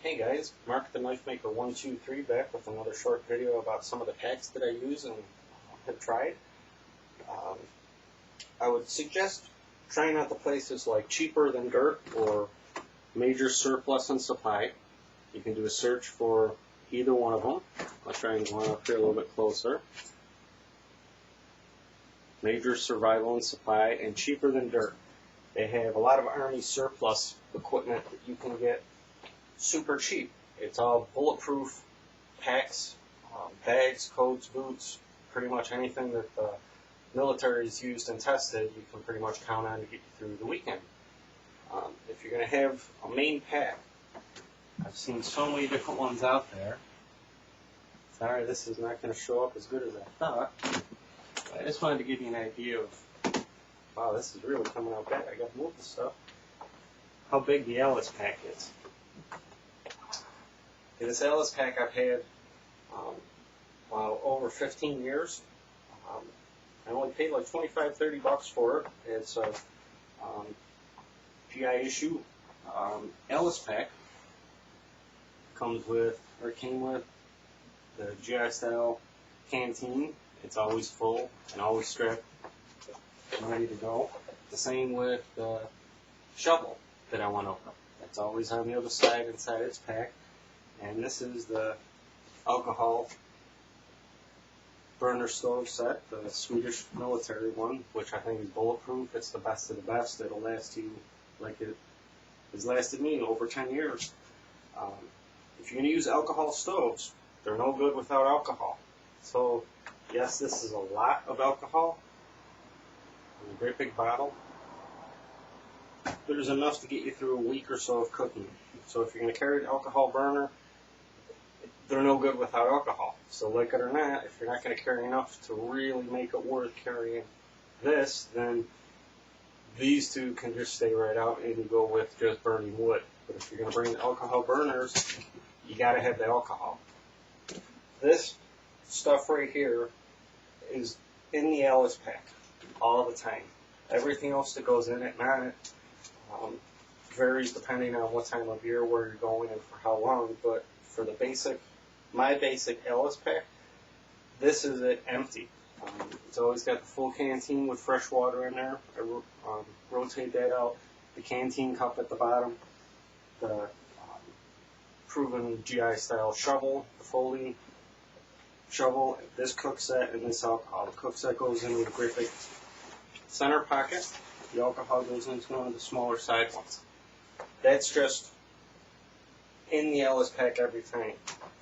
Hey guys, Mark the Knife Maker 123 back with another short video about some of the packs that I use and have tried. I would suggest trying out the places like Cheaper Than Dirt or Major Surplus and Supply. You can do a search for either one of them. I'll try and go on up here a little bit closer. Major Survival and Supply and Cheaper Than Dirt. They have a lot of Army surplus equipment that you can get super cheap. It's all bulletproof packs, bags, coats, boots, pretty much anything that the military has used and tested, you can pretty much count on to get you through the weekend. If you're going to have a main pack, I've seen so many different ones out there. Sorry, this is not going to show up as good as I thought. I just wanted to give you an idea of, wow, this is really coming out bad. I got to move this stuff. How big the Ellis Pack is. Okay, this Ellis Pack I've had over 15 years. I only paid like $25-30 for it. It's a GI issue Ellis Pack. Came with the GI style canteen. It's always full and always strapped and ready to go. The same with the shovel that I want to open. That's always on the other side inside its pack. And this is the alcohol burner stove set, the Swedish military one, which I think is bulletproof. It's the best of the best. It'll last you like it has lasted me over 10 years. If you're going to use alcohol stoves, they're no good without alcohol. So, yes, this is a lot of alcohol. In a great big bottle. There's enough to get you through a week or so of cooking. So if you're going to carry an alcohol burner, they're no good without alcohol. So like it or not, if you're not going to carry enough to really make it worth carrying this, then these two can just stay right out and go with just burning wood. But if you're going to bring the alcohol burners, you got to have the alcohol. This stuff right here is in the Ellis Pack all the time. Everything else that goes in it, not it, varies depending on what time of year, where you're going, and for how long. But for the my basic Ellis Pack, this is it empty. It's always got the full canteen with fresh water in there. I rotate that out. The canteen cup at the bottom. The proven GI style shovel, the folding shovel, this cook set, and this alcohol. The cook set goes into a great big center pocket. The alcohol goes into one of the smaller side ones. That's just in the Ellis Pack every time.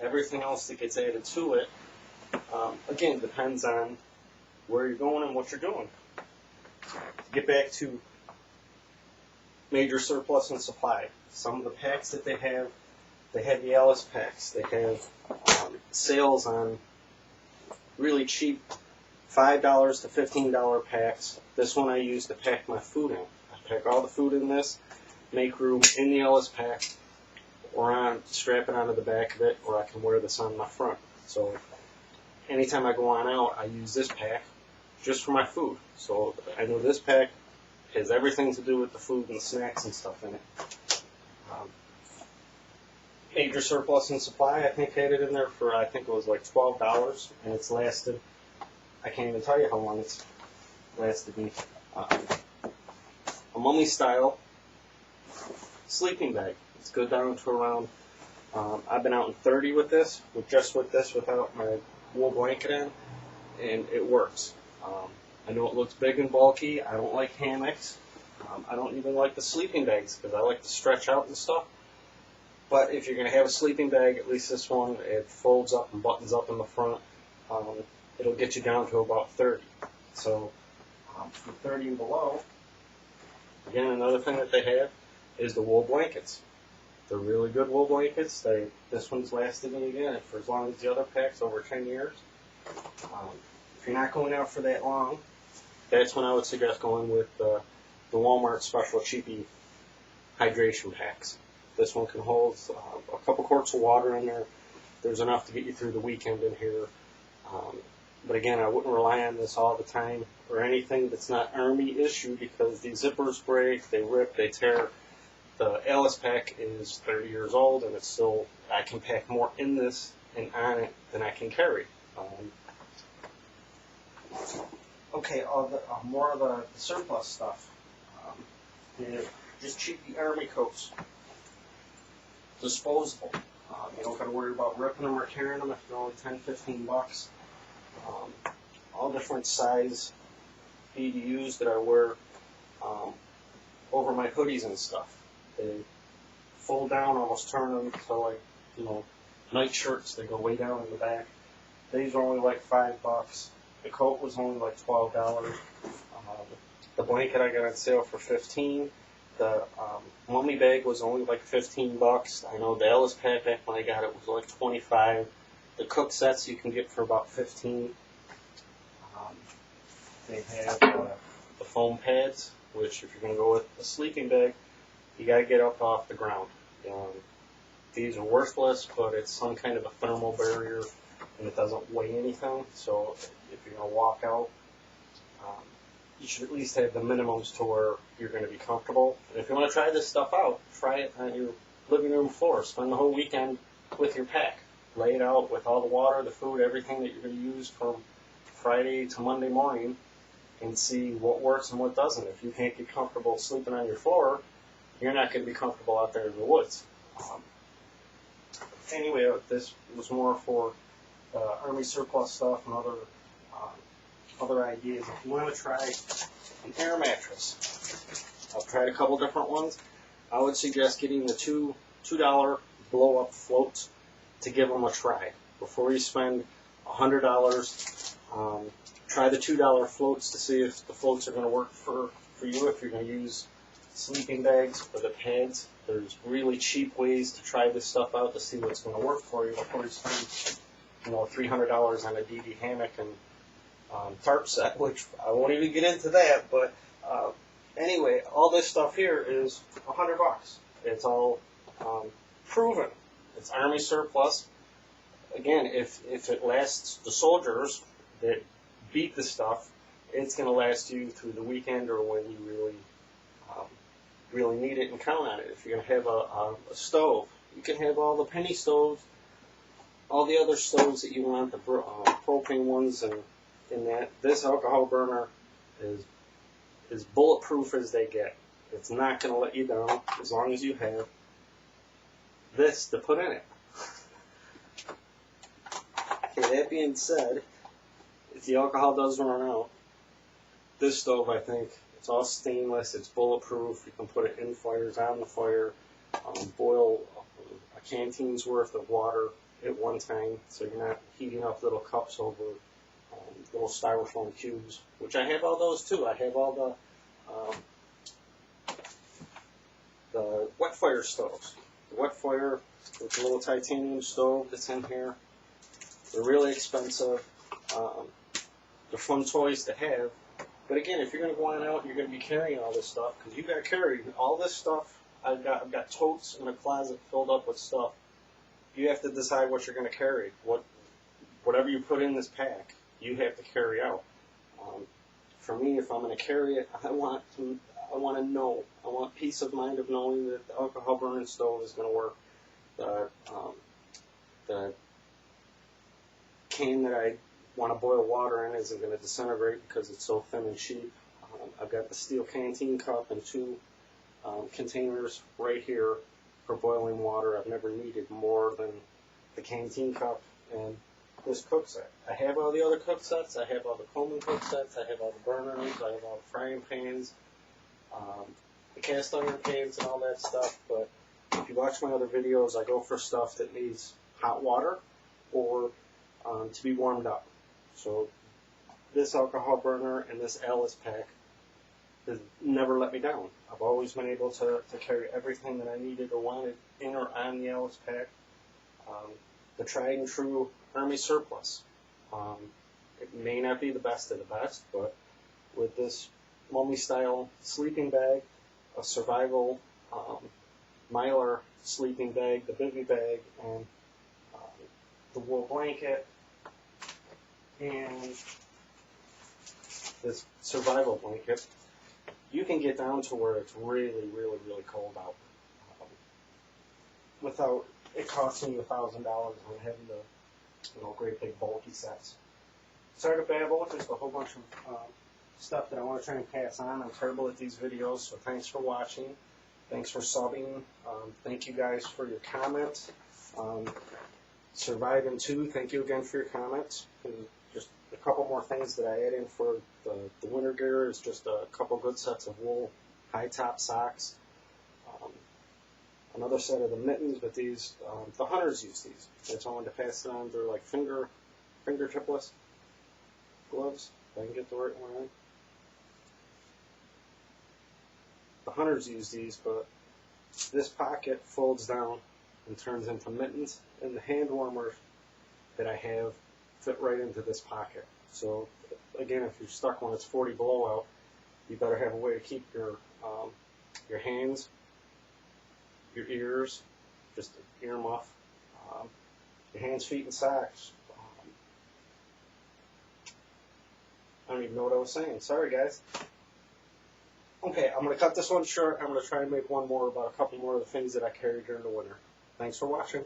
Everything else that gets added to it, again, depends on where you're going and what you're doing. To get back to Major Surplus and Supply. Some of the packs that they have the Ellis Packs. They have sales on really cheap $5 to $15 packs. This one I use to pack my food in. I pack all the food in this, make room in the Ellis Pack, or strap it onto the back of it, or I can wear this on my front. So anytime I go on out, I use this pack just for my food. So I know this pack has everything to do with the food and snacks and stuff in it. Major Surplus and Supply, I think, had it in there for, I think it was like $12, and it's lasted, I can't even tell you how long it's lasted me. A mummy style sleeping bag. It's good down to around, I've been out in 30 with this, without my wool blanket in, and it works. I know it looks big and bulky. I don't like hammocks. I don't even like the sleeping bags because I like to stretch out and stuff. But if you're going to have a sleeping bag, at least this one, it folds up and buttons up in the front. It'll get you down to about 30. So from 30 and below, again, another thing that they have is the wool blankets. They're really good wool blankets. This one's lasted me again for as long as the other packs, over 10 years. If you're not going out for that long, that's when I would suggest going with the Walmart Special Cheapy hydration packs. This one can hold a couple quarts of water in there. There's enough to get you through the weekend in here. But again, I wouldn't rely on this all the time or anything that's not Army issue, because these zippers break, they rip, they tear. The Ellis Pack is 30 years old, and it's still, I can pack more in this and on it than I can carry. Okay, more of the surplus stuff. Just cheap the Army coats. Disposable. You don't got to worry about ripping them or tearing them if they're only 10, 15 bucks. All different size BDUs that I wear over my hoodies and stuff. They fold down, almost turn them to like, night shirts. They go way down in the back. These are only like $5. The coat was only like $12. The blanket I got on sale for $15. The mummy bag was only like $15. I know the Ellis Pack back when I got it was like $25. The cook sets you can get for about $15. They have the foam pads, which if you're going to go with a sleeping bag, you got to get up off the ground. These are worthless, but it's some kind of a thermal barrier, and it doesn't weigh anything. So if you're going to walk out, you should at least have the minimums to where you're going to be comfortable. And if you want to try this stuff out, try it on your living room floor. Spend the whole weekend with your pack. Lay it out with all the water, the food, everything that you're going to use from Friday to Monday morning, and see what works and what doesn't. If you can't get comfortable sleeping on your floor, you're not going to be comfortable out there in the woods. Anyway, this was more for Army surplus stuff and other ideas. If you want to try an air mattress, I've tried a couple different ones. I would suggest getting the $2 blow-up floats to give them a try. Before you spend $100, try the $2 floats to see if the floats are going to work for you, if you're going to use sleeping bags or the pads. There's really cheap ways to try this stuff out to see what's going to work for you before you spend $300 on a DD hammock and tarp set, which I won't even get into that. But anyway, all this stuff here is $100. It's all proven. It's Army surplus. Again, if it lasts the soldiers that beat the stuff, it's going to last you through the weekend or when you really need it and count on it. If you're going to have a stove, you can have all the penny stoves, all the other stoves that you want, the propane ones, and in that. This alcohol burner is as bulletproof as they get. It's not going to let you down as long as you have this to put in it. Okay, that being said, if the alcohol does run out, this stove, I think, it's all stainless, it's bulletproof, you can put it in fires, on the fire, boil a canteen's worth of water at one time, so you're not heating up little cups over little styrofoam cubes, which I have all those too. I have all the wet fire stoves. The wet fire with the little titanium stove that's in here. They're really expensive. They're fun toys to have. But again, if you're going to go on out and you're going to be carrying all this stuff, because you got to carry all this stuff. I've got totes in a closet filled up with stuff. You have to decide what you're going to carry. Whatever you put in this pack, you have to carry out. For me, if I'm going to carry it, I want to know. I want peace of mind of knowing that the alcohol burning stove is going to work. The can that I want to boil water in isn't going to disintegrate because it's so thin and cheap. I've got the steel canteen cup and two containers right here for boiling water. I've never needed more than the canteen cup and this cook set. I have all the other cook sets. I have all the Coleman cook sets. I have all the burners. I have all the frying pans, the cast iron pans and all that stuff. But if you watch my other videos, I go for stuff that needs hot water or to be warmed up. So this alcohol burner and this Ellis Pack has never let me down. I've always been able to carry everything that I needed or wanted in or on the Ellis Pack. The tried and true Army surplus. It may not be the best of the best, but with this mummy style sleeping bag, a survival Mylar sleeping bag, the bivy bag, and the wool blanket, and this survival blanket, you can get down to where it's really, really, really cold out. without it costing you $1,000 and having the great big bulky sets. Sorry to babble, just a whole bunch of stuff that I want to try and pass on. I'm terrible at these videos, so thanks for watching. Thanks for subbing. Thank you guys for your comments. Surviving 2, thank you again for your comments. And just a couple more things that I add in for the winter gear is just a couple good sets of wool high top socks. Another set of the mittens, but these, the hunters use these. That's why I wanted to pass it on. They're like fingertipless gloves, if I can get the right one in. The hunters use these, but this pocket folds down and turns into mittens, and the hand warmers that I have fit right into this pocket. So again, if you're stuck when it's 40 below out, you better have a way to keep your hands, your ears, just an ear muff, your hands, feet, and socks. I don't even know what I was saying. Sorry, guys. Okay, I'm going to cut this one short. I'm going to try and make one more about a couple more of the things that I carry during the winter. Thanks for watching.